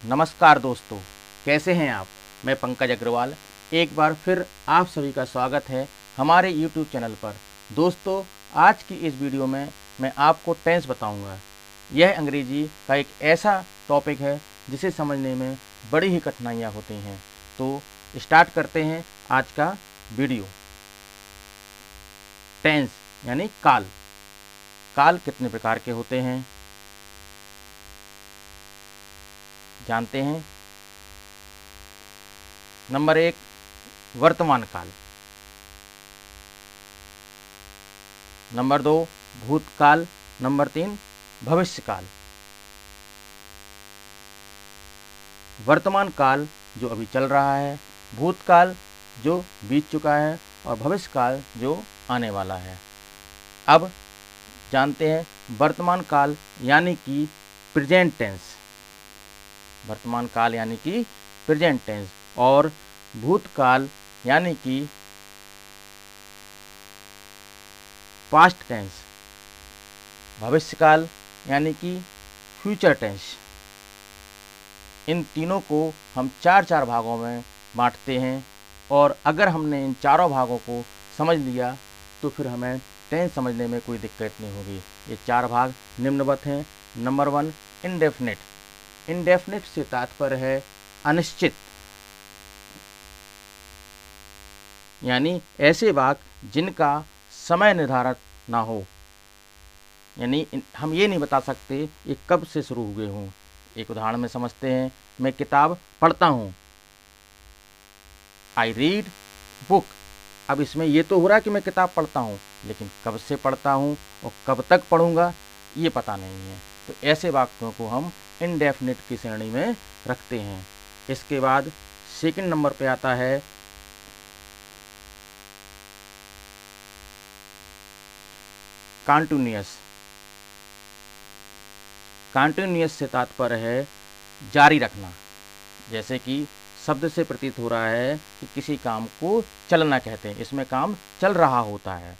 नमस्कार दोस्तों, कैसे हैं आप। मैं पंकज अग्रवाल एक बार फिर आप सभी का स्वागत है हमारे YouTube चैनल पर। दोस्तों, आज की इस वीडियो में मैं आपको टेंस बताऊंगा। यह अंग्रेजी का एक ऐसा टॉपिक है जिसे समझने में बड़ी ही कठिनाइयाँ होती हैं। तो स्टार्ट करते हैं आज का वीडियो। टेंस यानी काल। काल कितने प्रकार के होते हैं जानते हैं। नंबर 1 वर्तमान काल, नंबर 2 भूतकाल, नंबर 3 भविष्यकाल। वर्तमान काल जो अभी चल रहा है, भूतकाल जो बीत चुका है और भविष्यकाल जो आने वाला है। अब जानते हैं वर्तमान काल यानी कि प्रेजेंट टेंस। वर्तमान काल यानी कि प्रेजेंट टेंस और भूतकाल यानी कि पास्ट टेंस। भविष्यकाल यानी कि फ्यूचर टेंस। इन तीनों को हम चार भागों में बांटते हैं और अगर हमने इन चारों भागों को समझ लिया तो फिर हमें टेंस समझने में कोई दिक्कत नहीं होगी। ये चार भाग निम्नवत हैं। Number 1 indefinite. इंडेफिनिट से तात्पर्य है अनिश्चित, यानी ऐसे वाक्य जिनका समय निर्धारित ना हो। यानी हम ये नहीं बता सकते ये कब से शुरू हुए हों। एक उदाहरण में समझते हैं। मैं किताब पढ़ता हूँ, आई रीड बुक। अब इसमें ये तो हो रहा है कि मैं किताब पढ़ता हूँ, लेकिन कब से पढ़ता हूँ और कब तक पढ़ूंगा ये पता नहीं है। तो ऐसे वाक्यों को हम इंडेफिनिट की श्रेणी में रखते हैं। इसके बाद सेकंड नंबर पे आता है कॉन्टिन्यूअस। कॉन्टिन्यूअस से तात्पर्य है जारी रखना। जैसे कि शब्द से प्रतीत हो रहा है कि किसी काम को चलना कहते हैं। इसमें काम चल रहा होता है।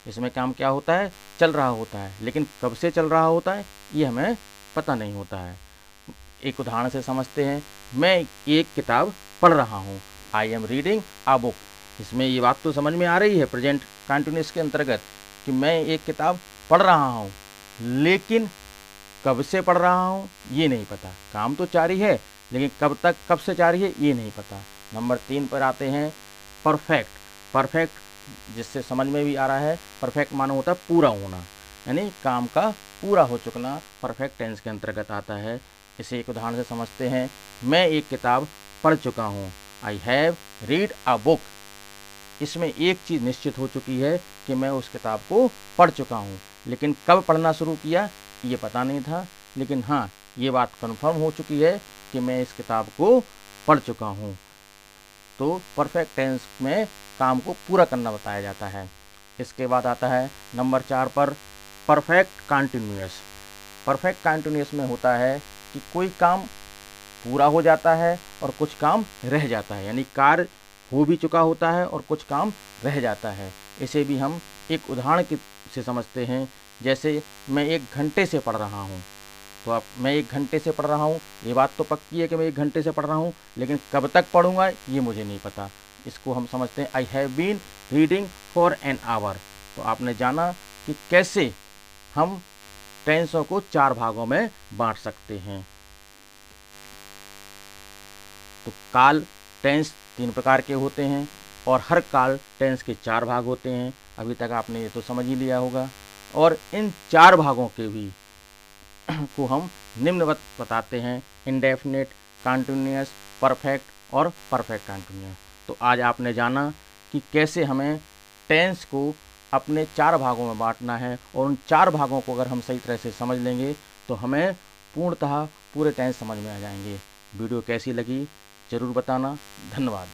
इसमें काम क्या होता है? चल रहा होता है, लेकिन कब से चल रहा होता है ये हमें पता नहीं होता है। एक उदाहरण से समझते हैं। मैं एक किताब पढ़ रहा हूँ, I am reading a book. इसमें ये बात तो समझ में आ रही है प्रेजेंट कंटिन्यूअस के अंतर्गत कि मैं एक किताब पढ़ रहा हूँ, लेकिन कब से पढ़ रहा हूँ ये नहीं पता। काम तो जारी है, लेकिन कब तक, कब से जारी है ये नहीं पता। नंबर 3 पर आते हैं परफेक्ट। परफेक्ट जिससे समझ में भी आ रहा है, परफेक्ट मानो होता है पूरा होना, यानी काम का पूरा हो चुकना परफेक्ट टेंस के अंतर्गत आता है। इसे एक उदाहरण से समझते हैं। मैं एक किताब पढ़ चुका हूँ, I have read a book. इसमें एक चीज़ निश्चित हो चुकी है कि मैं उस किताब को पढ़ चुका हूँ, लेकिन कब पढ़ना शुरू किया ये पता नहीं था। लेकिन हाँ, ये बात कन्फर्म हो चुकी है कि मैं इस किताब को पढ़ चुका हूँ। तो परफेक्ट टेंस में काम को पूरा करना बताया जाता है। इसके बाद आता है नंबर 4 पर परफेक्ट कंटिन्यूअस। परफेक्ट कंटिन्यूअस में होता है कि कोई काम पूरा हो जाता है और कुछ काम रह जाता है, यानी कार्य हो भी चुका होता है और कुछ काम रह जाता है। इसे भी हम एक उदाहरण से समझते हैं। जैसे मैं 1 घंटे से पढ़ रहा हूँ। तो अब मैं 1 घंटे से पढ़ रहा हूँ, ये बात तो पक्की है कि मैं 1 घंटे से पढ़ रहा हूँ, लेकिन कब तक पढ़ूंगा ये मुझे नहीं पता। इसको हम समझते हैं I have been reading for an hour. तो आपने जाना कि कैसे हम टेंसों को 4 भागों में बांट सकते हैं। तो काल टेंस 3 प्रकार के होते हैं और हर काल टेंस के 4 भाग होते हैं। अभी तक आपने ये तो समझ ही लिया होगा। और इन 4 भागों के भी को हम निम्नवत बताते हैं: इंडेफिनिट, कंटिन्यूअस, परफेक्ट और परफेक्ट कंटिन्यूअस। तो आज आपने जाना कि कैसे हमें टेंस को अपने 4 भागों में बांटना है, और उन 4 भागों को अगर हम सही तरह से समझ लेंगे तो हमें पूर्णतः पूरे टेंस समझ में आ जाएंगे। वीडियो कैसी लगी ज़रूर बताना। धन्यवाद।